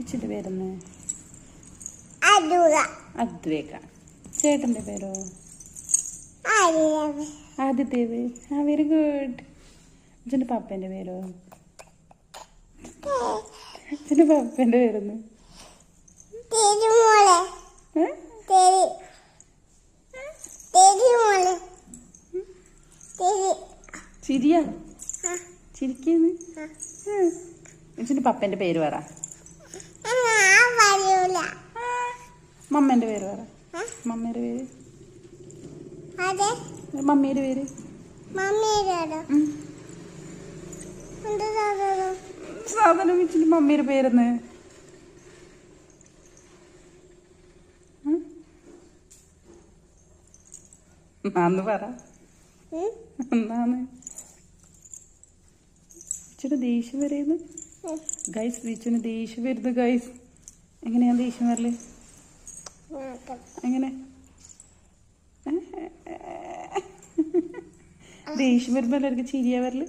ഇച്ചിന്റെ പേരെന്ന് അദ്വേക. ചേട്ടന്റെ പേരോ? ആദിദേവ്. ആ, വെരി ഗുഡ്. അച്ഛൻ്റെ പപ്പേൻ്റെ പേരോ? അച്ഛൻ്റെ പപ്പേൻ്റെ പേരൊന്ന് ചിരിയാ? ചിരിക്കുന്നു. അച്ഛൻ്റെ പപ്പേൻ്റെ പേര് പറ. മമ്മേൻ്റെ പേര് പറ. മമ്മേൻ്റെ പേര്? മമ്മിയുടെ പേര്? സാധനം വെച്ചിട്ട് മമ്മിയുടെ പേരെന്ന് എന്നാന്ന് പറ. എന്നാന്ന് ഇച്ചിരി ദേഷ്യം വരുന്നു ഗൈസ്. വിച്ചുന് ദേഷ്യം വരുന്നു ഗൈസ്. എങ്ങനെയാ ദേഷ്യം വരല്? എങ്ങനെ ദേഷ്യം വരുമ്പോ എല്ലാവർക്കും ചിരിയാ വരല്?